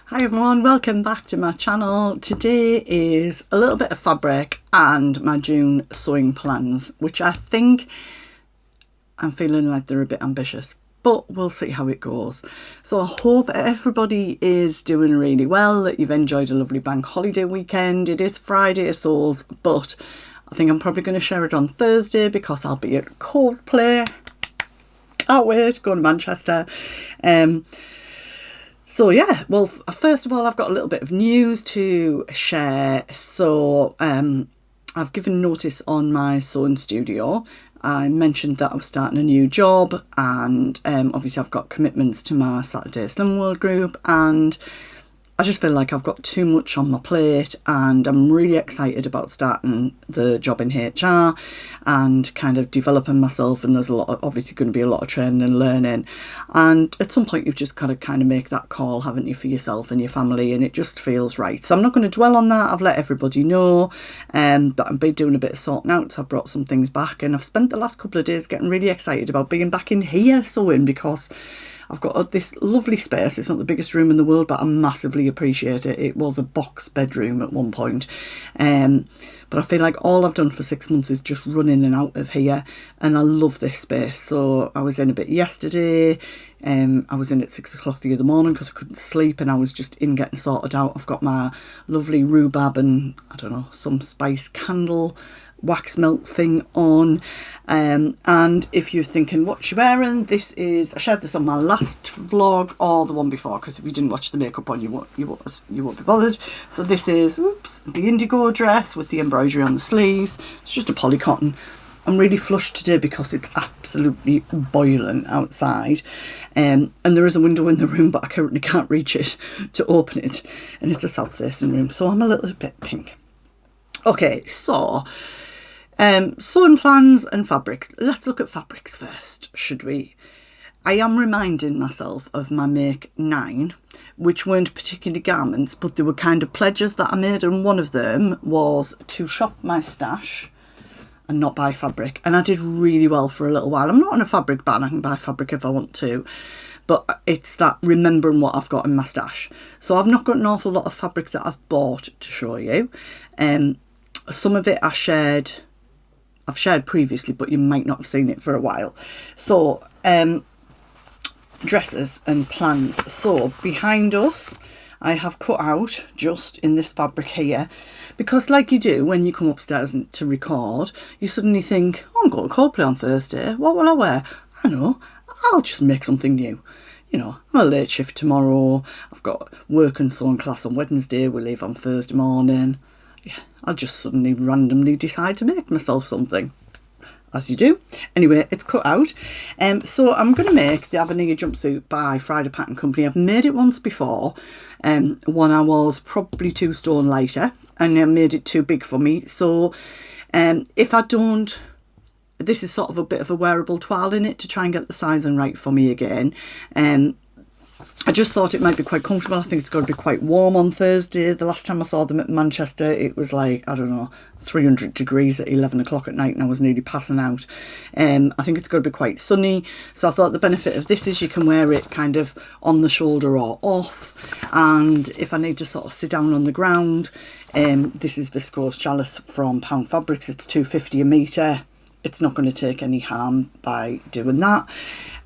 Hi everyone, welcome back to my channel. Today is a little bit of fabric and my June sewing plans, which I think I'm feeling like they're a bit ambitious, but we'll see how it goes. So I hope everybody is doing really well, that you've enjoyed a lovely bank holiday weekend. It is Friday, so, but I think I'm probably going to share it on Thursday because I'll be at Coldplay. Can't wait, going to Manchester. So yeah, well, first of all, I've got a little bit of news to share. So I've given notice on my sewing studio. I mentioned that I was starting a new job, and obviously I've got commitments to my Saturday Slim World group, and I just feel like I've got too much on my plate, and I'm really excited about starting the job in HR and kind of developing myself. And there's obviously going to be a lot of training and learning. And at some point, you've just got to kind of make that call, haven't you, for yourself and your family, and it just feels right. So I'm not going to dwell on that. I've let everybody know, but I've been doing a bit of sorting out. So I've brought some things back, and I've spent the last couple of days getting really excited about being back in here sewing, because I've got this lovely space. It's not the biggest room in the world, but I massively appreciate it. It was a box bedroom at one point. But I feel like all I've done for 6 months is just run in and out of here. And I love this space. So I was in a bit yesterday. I was in at 6 o'clock the other morning because I couldn't sleep, and I was just in getting sorted out. I've got my lovely rhubarb and, I don't know, some spice candle wax melt thing on, and if you're thinking what you're wearing, this is, I shared this on my last vlog or the one before, because if you didn't watch the makeup on, you won't be bothered. So this is the Indigo dress with the embroidery on the sleeves. It's just a poly cotton. I'm really flushed today because it's absolutely boiling outside, and there is a window in the room, but I currently can't reach it to open it, and it's a south facing room, so I'm a little bit pink. Okay, so sewing plans and fabrics. Let's look at fabrics first, should we? I am reminding myself of my make 9, which weren't particularly garments, but they were kind of pledges that I made, and one of them was to shop my stash and not buy fabric, and I did really well for a little while. I'm not on a fabric ban, I can buy fabric if I want to, but it's that remembering what I've got in my stash. So I've not got an awful lot of fabric that I've bought to show you. Some of it I've shared previously, but you might not have seen it for a while. So dresses and plans. So behind us, I have cut out just in this fabric here, because like you do when you come upstairs to record, you suddenly think, oh, I'm going to Coldplay on Thursday, what will I wear? I know, I'll just make something new. You know, I'm a late shift tomorrow, I've got work and sewing class on Wednesday, we leave on Thursday morning. Yeah, I'll just suddenly randomly decide to make myself something, as you do. Anyway, it's cut out. So I'm going to make the Avenir jumpsuit by Friday Pattern Company. I've made it once before, when I was probably 2 stone lighter, and I made it too big for me. So if I don't, this is sort of a bit of a wearable toile in it to try and get the sizing right for me again. I just thought it might be quite comfortable. I think it's going to be quite warm on Thursday. The last time I saw them at Manchester, it was like, I don't know, 300 degrees at 11 o'clock at night, and I was nearly passing out. I think it's going to be quite sunny. So I thought the benefit of this is you can wear it kind of on the shoulder or off. And if I need to sort of sit down on the ground, this is viscose chalice from Pound Fabrics. It's £2.50 a metre. It's not going to take any harm by doing that.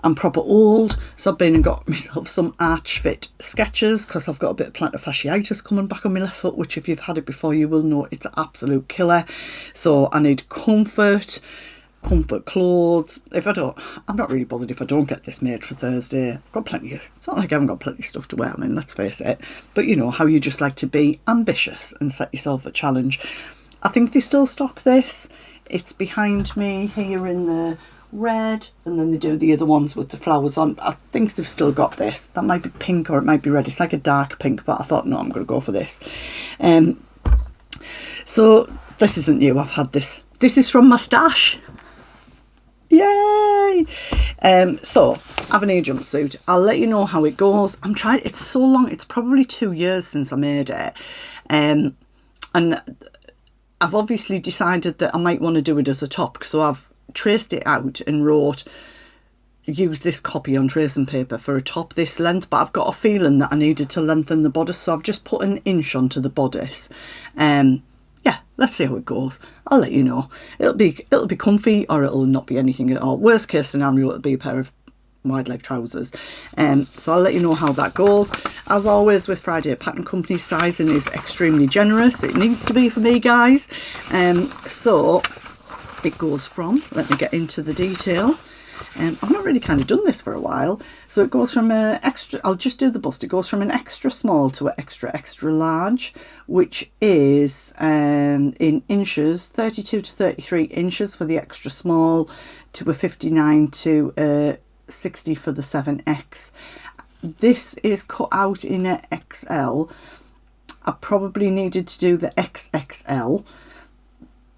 I'm proper old, so I've been and got myself some arch fit sketches, because I've got a bit of plantar fasciitis coming back on my left foot, which if you've had it before you will know it's an absolute killer. So I need comfort clothes. I'm not really bothered if I don't get this made for Thursday. I've got plenty of, it's not like I haven't got plenty of stuff to wear, I mean, let's face it. But you know how you just like to be ambitious and set yourself a challenge. I think they still stock this. It's behind me here in the red, and then they do the other ones with the flowers on. I think they've still got this. That might be pink or it might be red. It's like a dark pink, but I thought, no, I'm going to go for this. So this isn't new. I've had this. This is from my stash. Yay! So Avenir jumpsuit. I'll let you know how it goes. I'm trying. It's so long. It's probably 2 years since I made it, and I've obviously decided that I might want to do it as a top. So I've traced it out and wrote, use this copy on tracing paper for a top this length, but I've got a feeling that I needed to lengthen the bodice, so I've just put an inch onto the bodice. Yeah, let's see how it goes. I'll let you know. It'll be comfy, or it'll not be anything at all. Worst case scenario, it'll be a pair of wide leg trousers. So I'll let you know how that goes. As always with Friday Pattern Company, sizing is extremely generous. It needs to be for me, guys. So it goes from, let me get into the detail. I've not really kind of done this for a while. So it goes from a extra, I'll just do the bust. It goes from an extra small to an extra large, which is in inches, 32 to 33 inches for the extra small, to a 59 to a 60 for the 7X. This is cut out in a XL. I probably needed to do the XXL,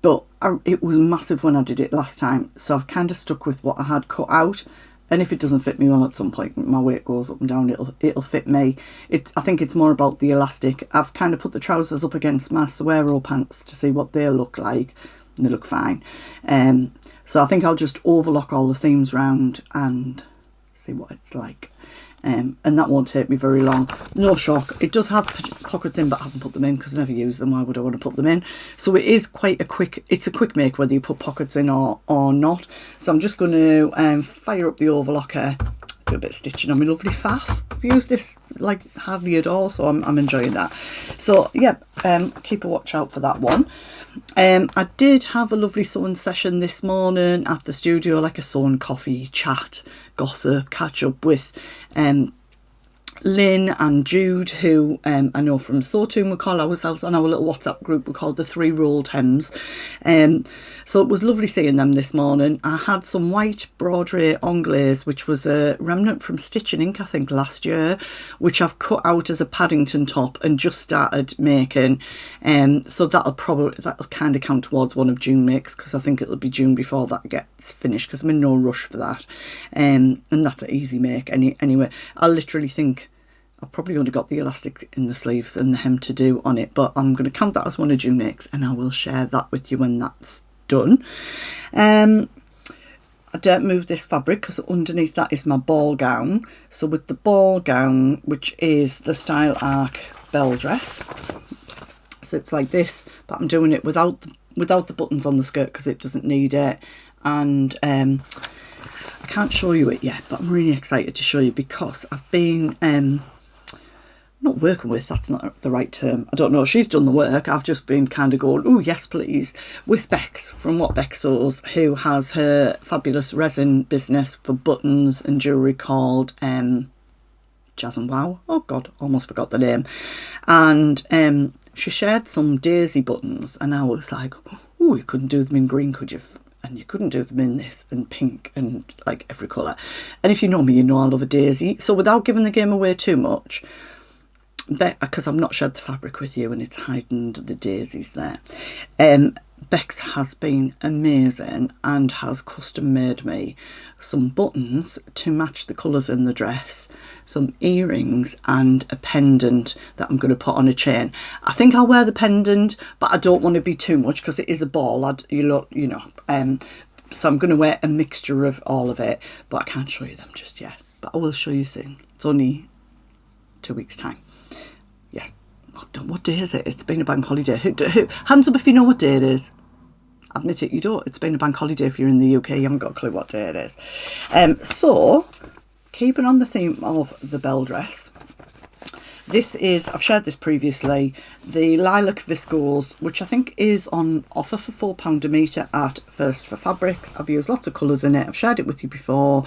but it was massive when I did it last time, so I've kind of stuck with what I had cut out. And if it doesn't fit me on at some point, my weight goes up and down, it'll fit me. I think it's more about the elastic. I've kind of put the trousers up against my Suero pants to see what they look like, and they look fine. So I think I'll just overlock all the seams round and see what it's like. And that won't take me very long. No shock. It does have pockets in, but I haven't put them in because I never use them. Why would I want to put them in? So it is quite a quick, it's a quick make whether you put pockets in or not. So I'm just going to fire up the overlocker, do a bit of stitching on my lovely faff. I've used this like hardly at all, so I'm enjoying that. So yeah, keep a watch out for that one. I did have a lovely sewing session this morning at the studio, like a sewing coffee, chat, gossip, catch up with Lynn and Jude, who I know from Sewtoon. We call ourselves on our little WhatsApp group, we call the 3 rolled hems. So it was lovely seeing them this morning. I had some white broderie anglaise, which was a remnant from Stitching Ink, I think, last year, which I've cut out as a Paddington top and just started making. So that'll kind of count towards one of June makes, because I think it'll be June before that gets finished, because I'm in no rush for that. And that's an easy make anyway. I literally think I've probably only got the elastic in the sleeves and the hem to do on it, but I'm going to count that as one of June makes, and I will share that with you when that's done. I don't move this fabric because underneath that is my ball gown. So with the ball gown, which is the Style Arc Belle dress, so it's like this, but I'm doing it without the buttons on the skirt because it doesn't need it. And I can't show you it yet, but I'm really excited to show you because I've been not working with, that's not the right term, I don't know, she's done the work, I've just been kind of going, oh yes please, with Bex from What Bex Sews, who has her fabulous resin business for buttons and jewellery called Jazz and Wow. Oh god, almost forgot the name. And she shared some daisy buttons, and I was like, oh, you couldn't do them in green, could you? And you couldn't do them in this and pink and like every colour. And if you know me, you know I love a daisy. So without giving the game away too much, because I've not shared the fabric with you and it's hiding the daisies there, Bex has been amazing and has custom made me some buttons to match the colours in the dress, some earrings and a pendant that I'm going to put on a chain. I think I'll wear the pendant, but I don't want to be too much because it is a ball, so I'm going to wear a mixture of all of it, but I can't show you them just yet, but I will show you soon. It's only 2 weeks time. Yes. What day is it? It's been a bank holiday. Hands up if you know what day it is. Admit it, you don't. It's been a bank holiday if you're in the UK. You haven't got a clue what day it is. So, keeping on the theme of the Belle dress, this is, I've shared this previously, the Lilac Viscose, which I think is on offer for £4 a metre at First for Fabrics. I've used lots of colours in it. I've shared it with you before.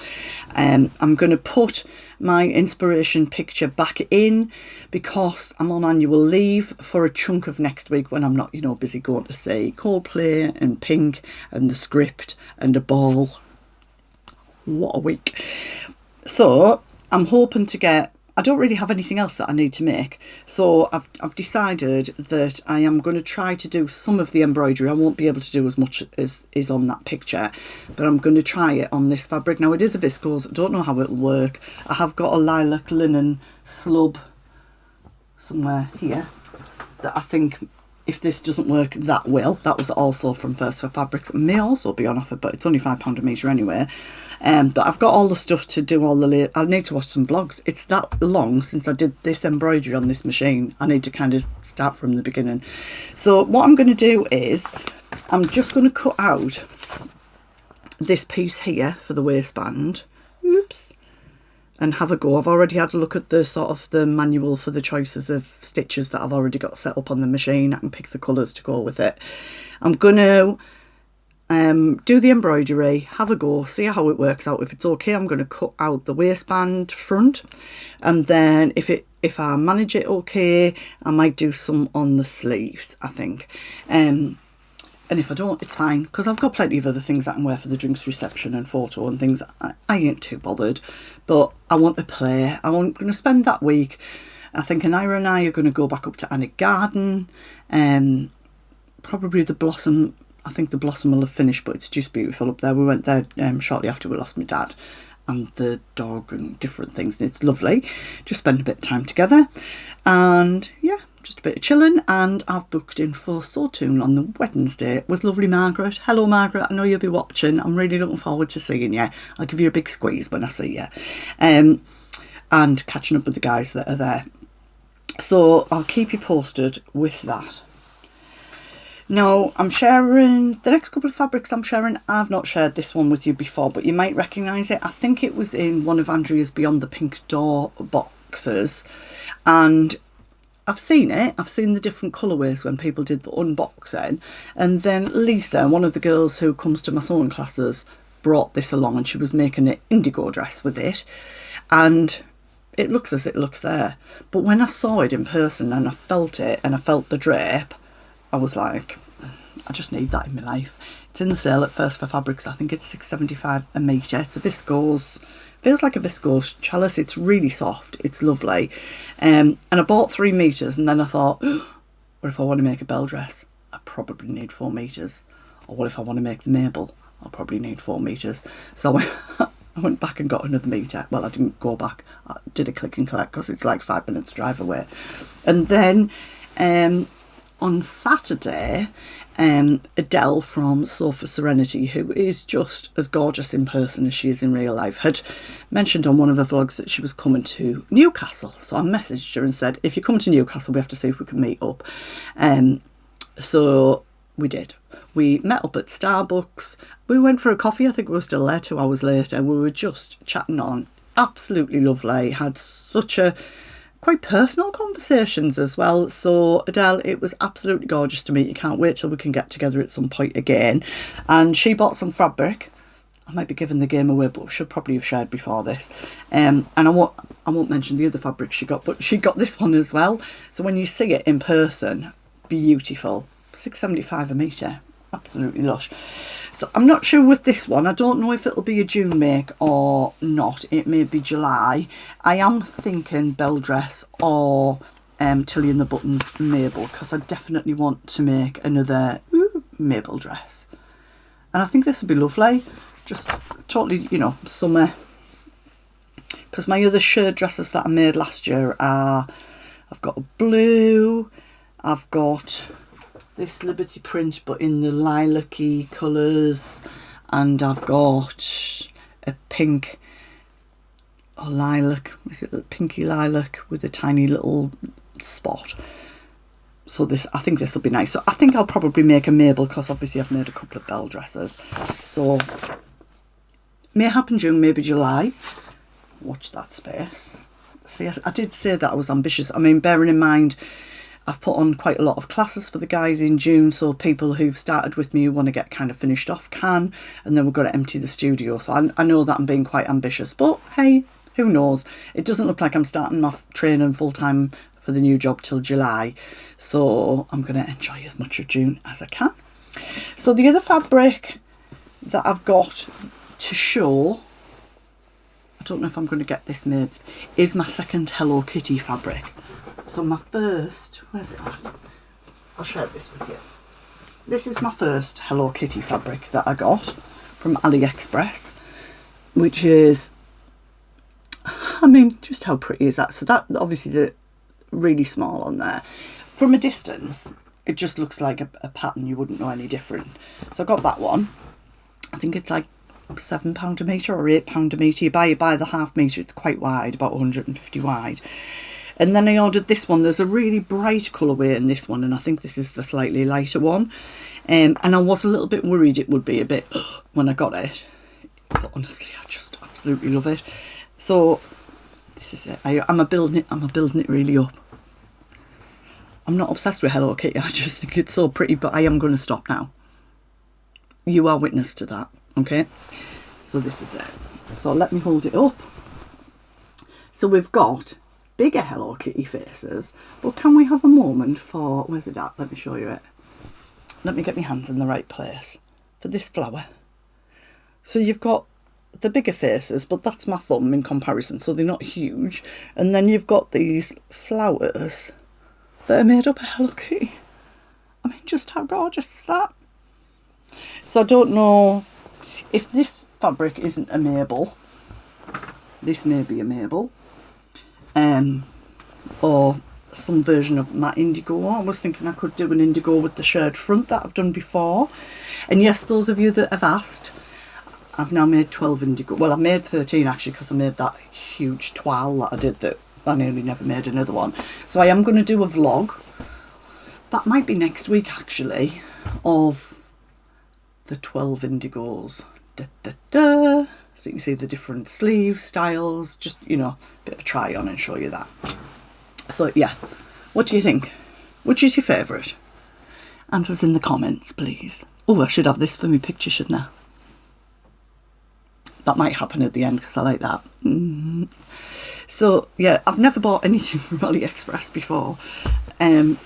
I'm going to put my inspiration picture back in because I'm on annual leave for a chunk of next week when I'm not, busy going to see Coldplay and Pink and The Script and a ball. What a week. So I'm hoping to get, I don't really have anything else that I need to make, so I've decided that I am going to try to do some of the embroidery. I won't be able to do as much as is on that picture, but I'm going to try it on this fabric. Now it is a viscose, I don't know how it'll work. I have got a lilac linen slub somewhere here that I think if this doesn't work, that will. That was also from First for Fabrics. It may also be on offer, but it's only £5 a metre anyway. But I've got all the stuff to do all the... I need to watch some vlogs. It's that long since I did this embroidery on this machine. I need to kind of start from the beginning. So what I'm going to do is I'm just going to cut out this piece here for the waistband. Oops. And have a go. I've already had a look at the sort of the manual for the choices of stitches that I've already got set up on the machine. I can pick the colours to go with it. I'm going to do the embroidery, have a go, see how it works out. If it's okay, I'm going to cut out the waistband front, and then if I manage it okay, I might do some on the sleeves, I think. And if I don't, it's fine, because I've got plenty of other things I can wear for the drinks reception and photo and things. I ain't too bothered, but I want to play. I'm going to spend that week. I think Anira and I are going to go back up to Annick Garden. Probably the Blossom. I think the Blossom will have finished, but it's just beautiful up there. We went there shortly after we lost my dad and the dog and different things, and it's lovely. Just spend a bit of time together, and yeah, just a bit of chilling. And I've booked in for Sawtoon on the Wednesday with lovely Margaret. Hello Margaret, I know you'll be watching. I'm really looking forward to seeing you. I'll give you a big squeeze when I see you. And catching up with the guys that are there. So I'll keep you posted with that. Now, I'm sharing the next couple of fabrics I'm sharing. I've not shared this one with you before, but you might recognise it. I think it was in one of Andrea's Beyond the Pink Door boxes, and I've seen it. I've seen the different colourways when people did the unboxing, and then Lisa, one of the girls who comes to my sewing classes, brought this along, and she was making an indigo dress with it, and it looks as it looks there. But when I saw it in person and I felt it and I felt the drape, I was like, I just need that in my life. It's in the sale at First for Fabrics. I think it's £6.75 a metre. It's a viscose, feels like a viscose chalice. It's really soft. It's lovely. And I bought 3 metres, and then I thought, what if I want to make a Belle dress? I probably need 4 metres. Or what if I want to make the Mabel? I'll probably need 4 metres. So I went back and got another metre. Well, I didn't go back. I did a click and collect because it's like 5 minutes drive away. And then on Saturday, Adele from Sew for Serenity, who is just as gorgeous in person as she is in real life, had mentioned on one of her vlogs that she was coming to Newcastle. So I messaged her and said, if you come to Newcastle, we have to see if we can meet up. So we did. We met up at Starbucks. We went for a coffee. I think we were still there 2 hours later. We were just chatting on. Absolutely lovely. Had such a quite personal conversations as well. So Adele, it was absolutely gorgeous to meet you. Can't wait till we can get together at some point again. And she bought some fabric. I might be giving the game away, but we should probably have shared before this. And I won't mention the other fabric she got, but she got this one as well. So when you see it in person, beautiful. £6.75 a metre. Absolutely lush. So I'm not sure with this one. I don't know if it'll be a June make or not. It may be July. I am thinking Belle dress or Tilly and the Buttons Mabel, because I definitely want to make another Mabel dress. And I think this would be lovely. Just totally, you know, summer. Because my other shirt dresses that I made last year are, I've got a blue, I've got this Liberty print but in the lilac-y colours, and I've got a pink or lilac, is it a pinky lilac with a tiny little spot. So this, I think this will be nice. So I think I'll probably make a Mabel, because obviously I've made a couple of Belle dresses. So may happen June, maybe July. Watch that space. See, I did say that I was ambitious. I mean, bearing in mind I've put on quite a lot of classes for the guys in June, so people who've started with me who want to get kind of finished off can, and then we've got to empty the studio. So I know that I'm being quite ambitious, but hey, who knows? It doesn't look like I'm starting my training full-time for the new job till July, so I'm going to enjoy as much of June as I can. So the other fabric that I've got to show, I don't know if I'm going to get this made, is my second Hello Kitty fabric. So my first, where's it at? I'll share this with you. This is my first Hello Kitty fabric that I got from AliExpress, which is, I mean, just how pretty is that? So that, obviously the really small on there. From a distance, it just looks like a pattern. You wouldn't know any different. So I got that one. I think it's like £7 a metre or £8 a metre. You buy it by the half metre. It's quite wide, about 150 wide. And then I ordered this one. There's a really bright colourway in this one, and I think this is the slightly lighter one. And I was a little bit worried it would be a bit when I got it. But honestly, I just absolutely love it. So this is it. I'm building it really up. I'm not obsessed with Hello Kitty. I just think it's so pretty, but I am going to stop now. You are witness to that, okay? So this is it. So let me hold it up. So we've got bigger Hello Kitty faces, but can we have a moment for, where's it at? Let me show you it. Let me get my hands in the right place for this flower. So you've got the bigger faces, but that's my thumb in comparison, so they're not huge. And then you've got these flowers that are made up of Hello Kitty. I mean, just how gorgeous is that? So I don't know if this fabric isn't a Mabel. This may be a Mabel. Or some version of my Indigo. I was thinking I could do an Indigo with the shirred front that I've done before. And yes, those of you that have asked, I've now made 12 Indigo. Well, I made 13 actually, because I made that huge toile that I did that I nearly never made another one. So I am going to do a vlog. That might be next week actually, of the 12 Indigos. Da, da, da. So you can see the different sleeve styles, just, you know, a bit of a try on and show you that. So yeah, what do you think? Which is your favourite? Answers in the comments, please. Oh, I should have this for my picture, shouldn't I? That might happen at the end because I like that. So yeah, I've never bought anything from AliExpress before. I've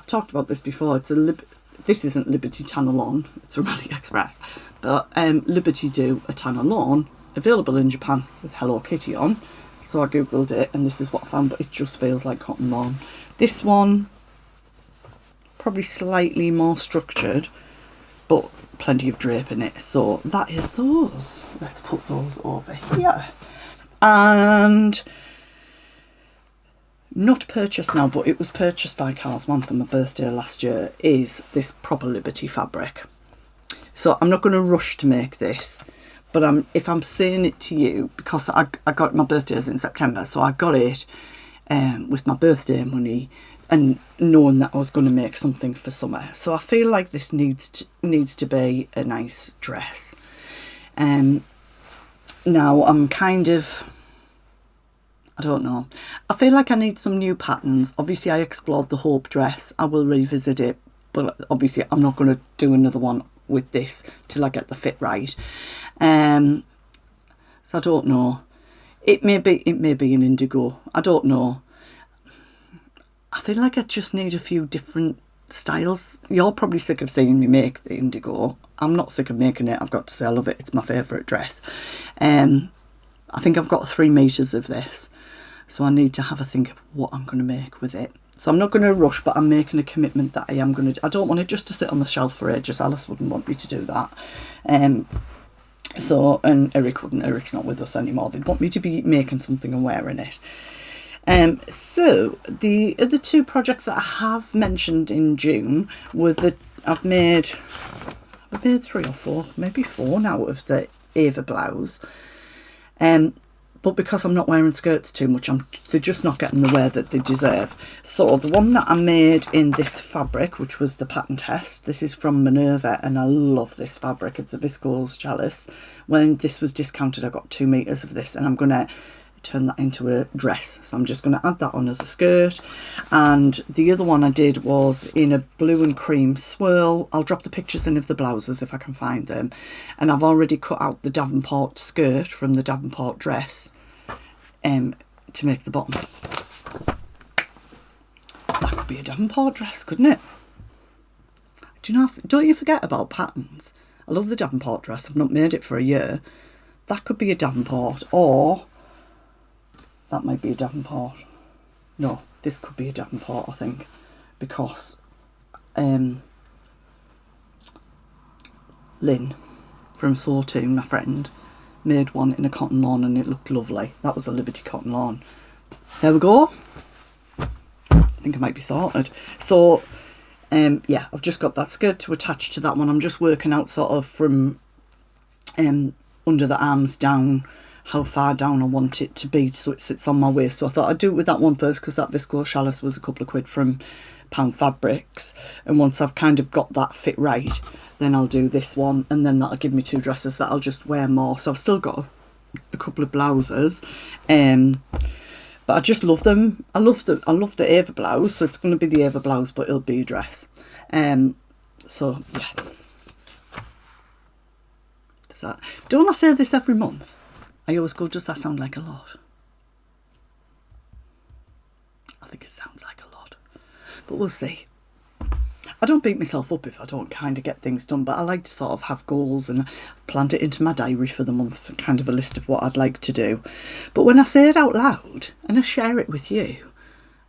talked about this before. This isn't Liberty Tanner Lawn, it's from AliExpress. But Liberty do a Tanner Lawn available in Japan with Hello Kitty on. So I googled it and this is what I found, but it just feels like cotton lawn. This one, probably slightly more structured, but plenty of drape in it. So that is those. Let's put those over here. And not purchased now, but it was purchased by Carl's mum for my birthday last year, is this Proper Liberty fabric. So I'm not going to rush to make this, but if I'm saying it to you, because I got my birthday's in September, so I got it with my birthday money and knowing that I was going to make something for summer. So I feel like this needs to be a nice dress. Now I'm kind of, I don't know. I feel like I need some new patterns. Obviously I explored the Hope dress. I will revisit it, but obviously I'm not going to do another one with this till I get the fit right. So I don't know. It may be an Indigo. I don't know. I feel like I just need a few different styles. You're probably sick of seeing me make the Indigo. I'm not sick of making it. I've got to say I love it. It's my favourite dress. I think I've got 3 meters of this, so I need to have a think of what I'm going to make with it. So I'm not going to rush, but I'm making a commitment that I am going to. I don't want it just to sit on the shelf for ages. Alice wouldn't want me to do that. So, and Eric wouldn't. Eric's not with us anymore. They'd want me to be making something and wearing it. So the other 2 projects that I have mentioned in June were that I've made 3 or 4, maybe 4 now of the Ava Blouse. But because I'm not wearing skirts too much, they're just not getting the wear that they deserve. So the one that I made in this fabric, which was the pattern test, this is from Minerva, and I love this fabric. It's a viscose chalice. When this was discounted, I got 2 meters of this, and I'm going to turn that into a dress. So I'm just going to add that on as a skirt. And the other one I did was in a blue and cream swirl. I'll drop the pictures in of the blouses if I can find them. And I've already cut out the Davenport skirt from the Davenport dress to make the bottom. That could be a Davenport dress, couldn't it? Do you know, don't you forget about patterns. I love the Davenport dress. I've not made it for a year. That could be a Davenport, or that might be a Davenport. No, this could be a Davenport, I think, because Lynn from Sawtoon, my friend, made one in a cotton lawn and it looked lovely. That was a Liberty cotton lawn. There we go. I think I might be sorted. So yeah, I've just got that skirt to attach to that one. I'm just working out sort of from under the arms down, how far down I want it to be so it sits on my waist. So I thought I'd do it with that one first, because that viscose chalice was a couple of quid from Pound Fabrics, and once I've kind of got that fit right, then I'll do this one, and then that'll give me 2 dresses that I'll just wear more. So I've still got a couple of blouses, but I just love them. I love the Ava Blouse, so it's going to be the Ava Blouse, but it'll be a dress. So yeah, does that, don't I say this every month? I always go, does that sound like a lot? I think it sounds like a lot, but we'll see. I don't beat myself up if I don't kind of get things done, but I like to sort of have goals, and I've planned it into my diary for the month, kind of a list of what I'd like to do. But when I say it out loud and I share it with you,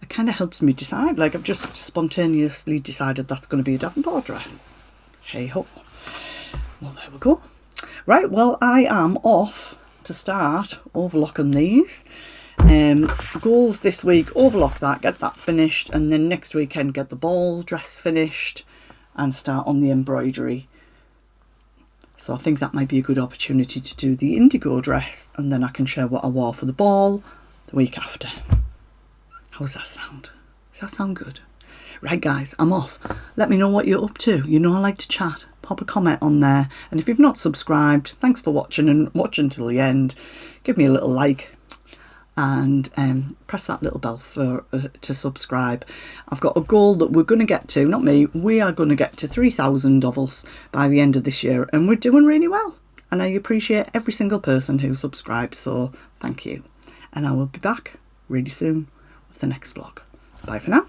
it kind of helps me decide. Like, I've just spontaneously decided that's going to be a Davenport dress. Hey ho. Well, there we go. Right, well, I am off to start overlocking these. Goals this week: overlock that, get that finished, and then next weekend get the ball dress finished and start on the embroidery. So I think that might be a good opportunity to do the Indigo dress, and then I can share what I wore for the ball the week after. How does that sound? Does that sound good? Right guys, I'm off. Let me know what you're up to. You know I like to chat. Pop a comment on there, and if you've not subscribed, thanks for watching, and watch until the end. Give me a little like, and press that little bell for to subscribe. I've got a goal that we're going to get to, not me, we are going to get to 3,000 of us by the end of this year, and we're doing really well, and I appreciate every single person who subscribes, so thank you. And I will be back really soon with the next vlog. Bye for now.